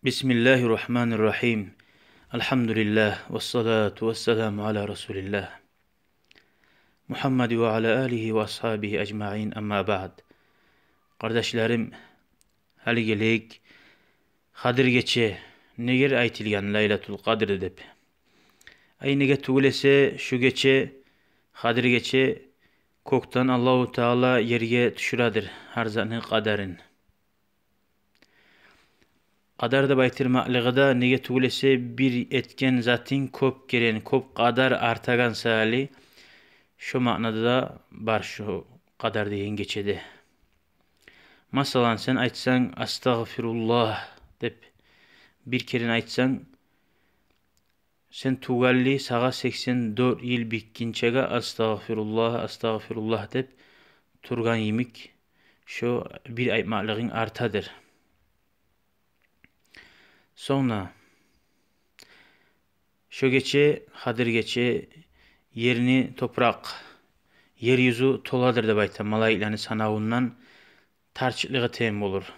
Bismillahirrahmanirrahim. Elhamdülillah ve salatu ve selamu ala Resulillah. Muhammed ve ala alihi ve ashabihi ecma'in amma ba'd. Kardeşlerim, hali geleyik, Kadir geçe, neger aytilgan Laylatul Kadir edip. Ay nege tugulese şu geçe, Kadir geçe, koktan Allahu Teala yerge düşüradır harzanı kaderin. Kadar da baytırmaklıgıda nege tugulese bir etken zatin kop geren, kop kadar artagan sali, şu manada da bar şu kadar deyin geçedi. Masalan sen aytsan astagfirullah dep bir kere aytsan sen tugalli sağa 84 yıl bikkinçege astagfirullah dep turgan yimik şu bir aytmaklığın artadır. Sonra şu geçe, Kadir geçe yerini toprak, yeryüzü toladır da bayta malaiklerin sanavundan tarçıklığı tem olur.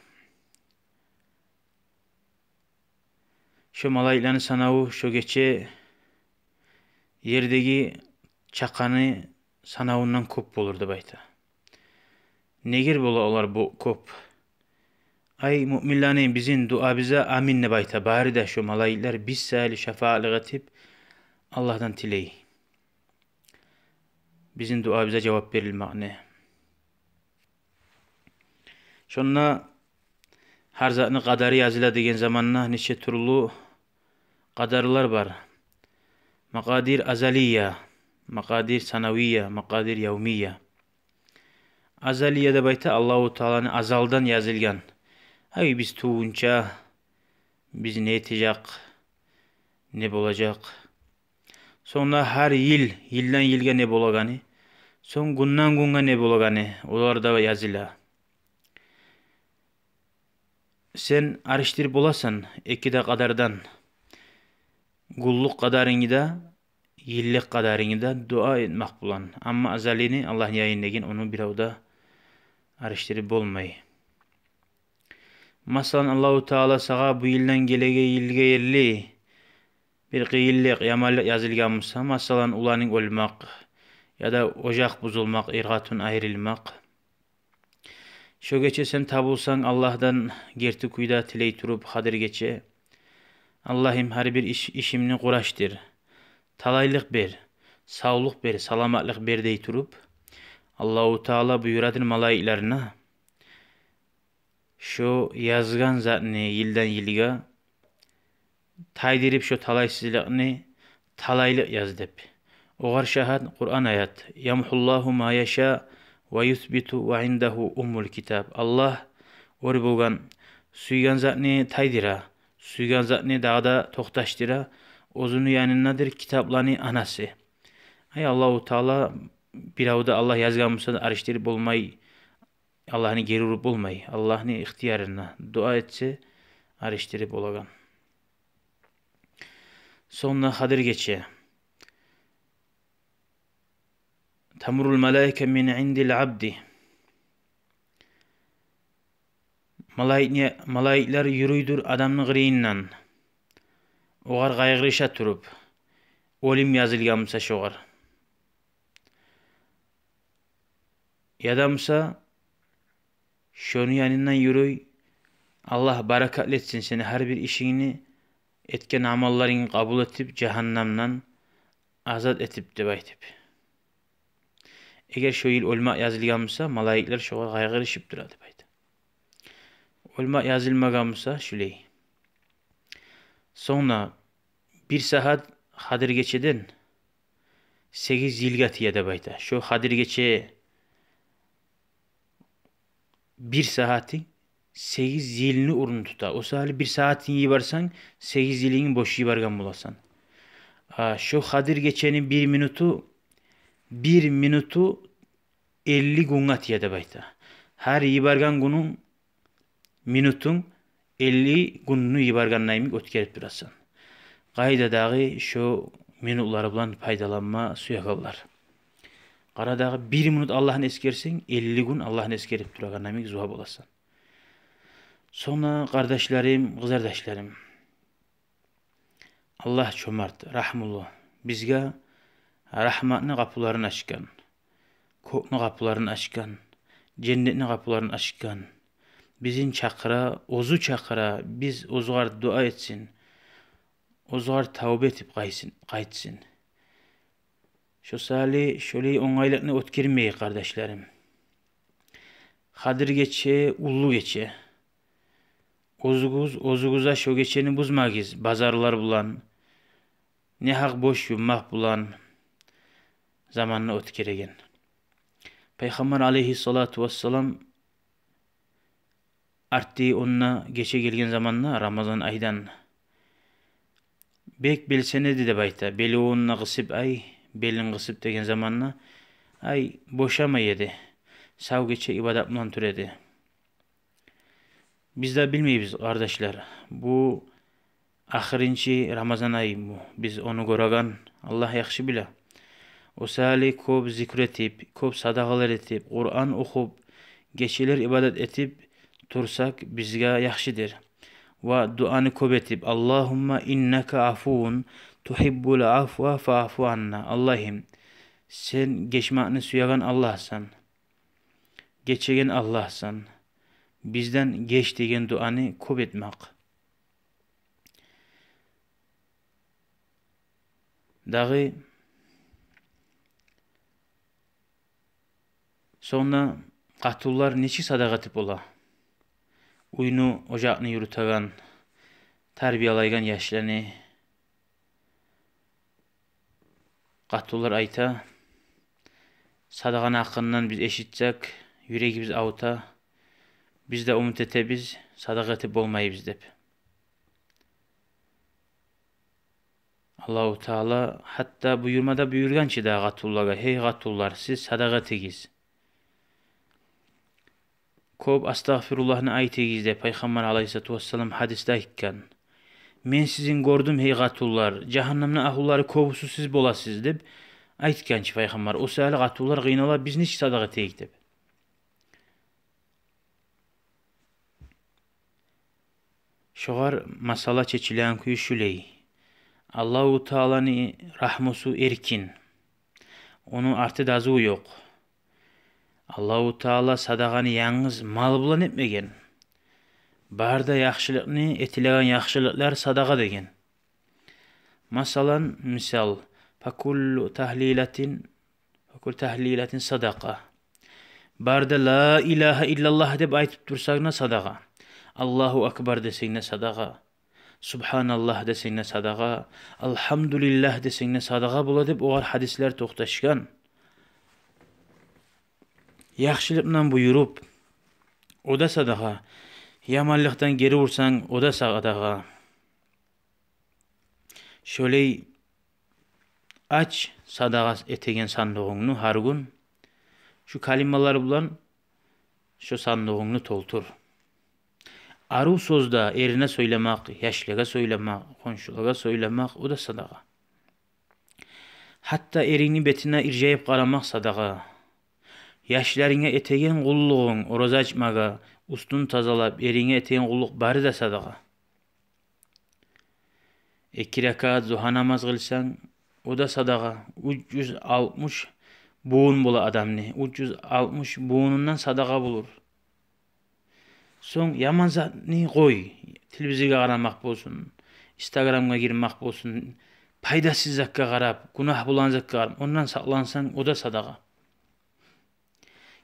Şu malaiklerin sanavı şu geçe yerdeki çakanı sanavundan kop olur da bayta. Negir bola olar bu kop. Ay müminlerin bizim dua bize amin ne bayta bari de şu malaikler biz sali şefaatlığı tip Allah'tan tileyi. Bizim dua bize cevap verilmekne. Şonna her zatını kadarı yazıla degen zamanla neçe türlü kadarlar var. Makadir azaliye, makadir sanaviye, makadir yevmiye. Azaliye de bayta Allahu Teala'nın azaldan yazılgan. Ay biz tuğunca biz ne etecek, ne olacak. Sonra her yıldan yılga ne bolagani. Son günden günga ne bolagani. Olar da yazıla. Sen araştırıp bolasan ekide kadardan gulluk kadarını da yıllık kadarını da dua etmek bulan. Ama azalini Allah yayınlegin onu bir avda araştırıp bolmayı. Masalan Allahu Teala sağa bu yıldan gelege yılga yerli bir kıyıllık yamallık yazılganmışsa masalan ulanın olmak ya da ocak buzulmak, irgatun ayrılmak. Şu geçe sen tabulsan Allah'tan gerti kuyda tiley turup Kadir geçe. Allah'ım her bir işimni kuraştır. Talaylık ber, sağlık ber, salamatlık ber dey turup. Allahu Teala buyuradır malaiklerine. Şu yazgan zatını yıldan yılga taydirip şu talaysızlıkını talaylık yaz dep. Oğar şahad Kur'an ayat. Yamhullahu ma yaşa ve yuthbitu ve indahu ummul kitab. Allah ori bolgan suygan zatını taydira, suygan zatını dağda toktaştıra, ozunu yanındadır kitaplarını anası. Ay Allahu Teala bir avda Allah yazgan mısa da araştırıp olmayı, Allah'ını geri vurup olmayı, Allah'ını ihtiyarına dua etse araştırıp olagan. Sonra Kadir geçe. Tamurul melaike min indil abdi. Malaikler yürüydür adamın gırıyından. Oğar gaygırışa turup. Olim yazılganmışsa şoğar. Yadamsa şonu yanından yürüy. Allah barakatletsin seni her bir işini etken amallarını kabul etip cehennemden azat etip debaytip. Eğer şu yıl olmak yazılganmışsa malaikler şoğa gaygırışıp duradı baydı. Olmak yazılmaganmışsa şüley. Sonra bir saat Kadir geçeden 8 yıl gatiye de baydı. Şu Kadir geçe bir saati 8 yılını urun tuta. O sahali bir saatin iyi varsan 8 yılını boş iyi vargan bulasan. Şu Kadir geçenin bir minutu 50 gün atiye de bayta. Her iyi vargan günün minutun 50 gününü iyi vargan naimik ötkerip durasan. Gayda dağı şu minutları bulan paydalanma suya kallar. Qaradağı 1 minut Allah'ın eskersin 50 gün Allah'ın eskerip duragan naimik zuhab olasan. Sonra kardeşlerim, kız kardeşlerim, Allah çömert, rahmullah. Bizge rahmatını kapılarını açkan, koknu kapılarını açkan, cennetini kapılarını açkan. Bizim çakıra, ozu çakıra, biz ozuğar dua etsin, ozuğar tavbe etip kaytsın. Şu sali şöyle onaylıkını ötkirmeyi kardeşlerim. Kadir geçe, ullu geçe. Ozuguza şu geçeni buzmagiz, bazarlar bulan, ne hak boş yummak bulan, zamanını ötkiregen. Peygamber aleyhissalatu vesselam artti onunla geçe gelgen zamanla Ramazan aydan. Bek bilsene de bayta, beli onunla kısıp ay, belin kısıp degen zamanla ay boşama yedi. Sav geçe ibadat bulan türedi. Biz de bilmeyiz kardeşler. Bu ahirinci Ramazan ayı bu. Biz onu göragan Allah yakşı bile. O sali kop zikretip, kop sadakalar etip, Kur'an okup, geçiler ibadet etip tursak bizge yakşıdır. Ve duanı kop etip Allahumma inneka afuvun tuhibbul afwa fa'fu anna. Allah'ım sen geçmakını suyagan Allah'san. Geçegen Allah'san. Bizden geç degen duanı kop etmek. Dağı sonra katullar neçi sadakatip ola. Uyunu ocağını yürütagan, terbiyalaygan yaşlarını katullar ayta. Sadakan hakkından biz eşitsek, yüreğimiz avuta, biz de umut etebiz, sadakatip olmayız dep. Allahu Teala hatta buyurmada buyurgan ki da gatullaga, hey gatullar siz sadakatigiz. Kop astagfirullah'ını aytegizde Peygamber aleyhissalatu vesselam hadiste aytkan. Men sizin gördüm hey gatullar, cehennamna ahulları kovusu siz bolasız dep aytkan ki Peygamber. O sahali gatullar gıynala biz niç sadakategik dep. Şoğar masala çeçilen kuyu şüley. Allahu Teala'nın rahmusu erkin. Onun artı dazı yok. Allahu Teala sadakanı yalnız mal bulan etmegen. Barda yaxşılıkını etilegan yaxşılıklar sadaka degen. Masalan misal fakul tahlilatin sadaka. Barda la ilahe illallah deb aytıp tursagna sadaka. Allahu akbar desegna sadaka. Subhanallah desegna sadaka. Alhamdulillah desegna sadaka bula deb oğar hadisler toxtaşkan. Yaxşılıkla buyurup o da sadaka. Yamanlıktan geri vursan o da sadaka. Şöyle aç sadaka etegen sandığını her gün. Şu kalimaları bulan şu sandığını toltur. Aru sözda erine söylemek, yaşlıga söylemek, konşulaga söylemek o da sadaka. Hatta erini betine ircayıp karamak sadaka. Yaşlarına etegen kulluğun oroz açmaga, ustun tazalap erine etegen kulluk bari da sadaka. 2 rekat zuha namaz kılsan o da sadaka. 360 buğun bola adamni. 360 buğunundan sadaka bulur. Son yaman zatni koy. Televizyona karamak bolsun. Instagram'a girmek bolsun. Paydasız zakka karab, günah bulan zakka karab. Ondan saklansan o da sadaka.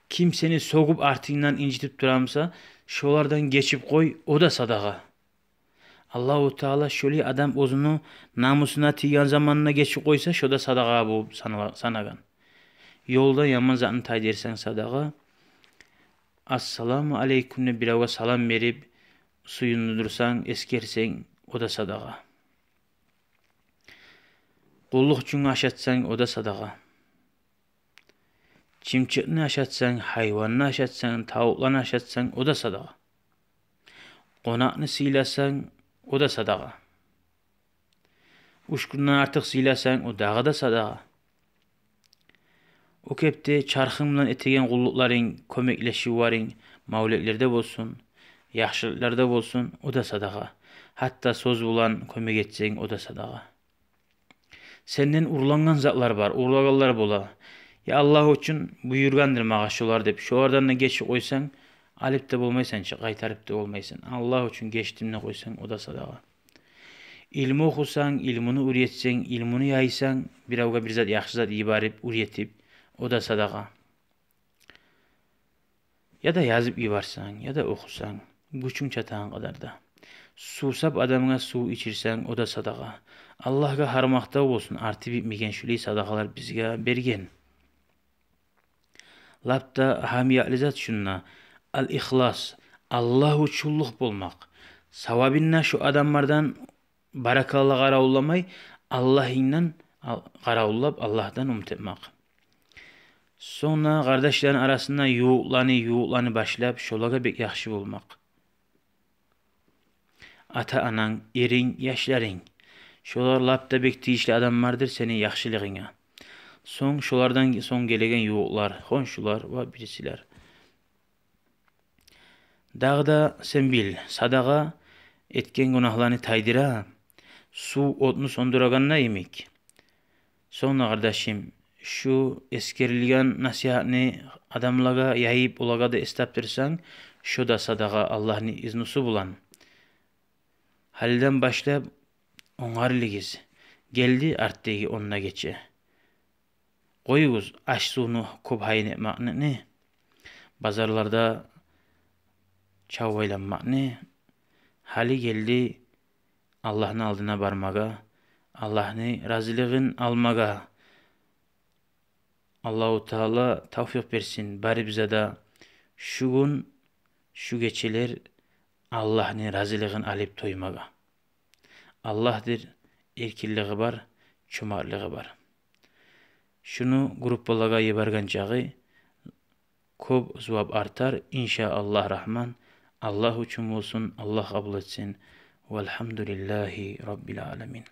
Kim seni sokup artığından incitip duramsa şolardan geçip koy o da sadaka. Allahu Teala şöyle adam ozunu namusuna tiyan zamanına geçip koysa şo da sadaka bu sanagan. Yolda yaman zatını taydersen sadaka. Assalamu aleyküm'le birava salam verip suyunu dursan eskersen o da sadaka. Kulluk çünü aşatsan o da sadaka. Çimçikni aşatsan, hayvanını aşatsan, tavuklarını aşatsan o da sadaka. Konakını silasan o da sadaka. Uşkundan artık silasan o dağı da sadaka. O kepte çarxınla etegen kullukların, kömekleşi varın, mavletlerde bolsun. Yaxşılıklarda bolsun, o da sadaqa. Hatta söz bulan kömek etseň, o da sadaqa. Senden urulangan zatlar var, urulaganlar bola. Ya Allah üçün buyurgandır mağa şolar dep. Şolardan da geçip koysan, alıp da bolmaysan, qaytarıp da olmaysan. Allah üçün geçtimne koysan, o da sadaqa. İlmi okusan, ilmini üretsen, ilmini yaysan, biravga bir zat yaxşı zat ibarip, üretip, o da sadaqa. Ya da yazıp ibarsan, ya da okusan, güçün çatağın kadar da. Susap adamına su içirsen, o da sadaqa. Allah'a harmakta olsun, artı bitmegen şüli sadaqalar bizge bergen. Lapta ahamiyatli zat şunna, al-ihlas, Allah uçulluk bolmak. Savabinna şu adamlardan barakallah garavullamay, Allah'ından garavullap Allah'tan umut etmek. Sonra kardeşlerin arasında yuğuqlanı başlap, şolaga bek yaxşı bolmak. Ata anan, erin, yaşların. Şolar lapta bek tiyişli adamlardır seni yaxşılığına. Şolardan son gelegen yuğuqlar, honşular ve birisiler. Dağda sen bil, sadaqa etken günahlarını taydıra, su otunu sonduraganna yemek. Sonra kardeşim, şu eskerilgen nasihatini adamlaga yayıp olaga da estaptırsan, şu da sadaqa Allah'ın iznusu bulan. Halden başlayıp onarligiz. Geldi arttegi onunla geçe. Koyuguz aş sunu kubhayin etmek ne? Bazarlarda çavvaylanmak ne? Hali geldi Allah'ın aldına barmaga, Allah'ın razılığın almaga. Allahu Teala tavfik versin bari bize de şu gün şu geçeler Allah'ın razılığın alıp toymaga. Allah'dır, erkilliği var, çumarlığı var. Şunu gruppalaga yebargan çağı köp zuvab artar. İnşaallah Rahman. Allah üçün olsun, Allah kabul etsin. Velhamdülillahi Rabbil alemin.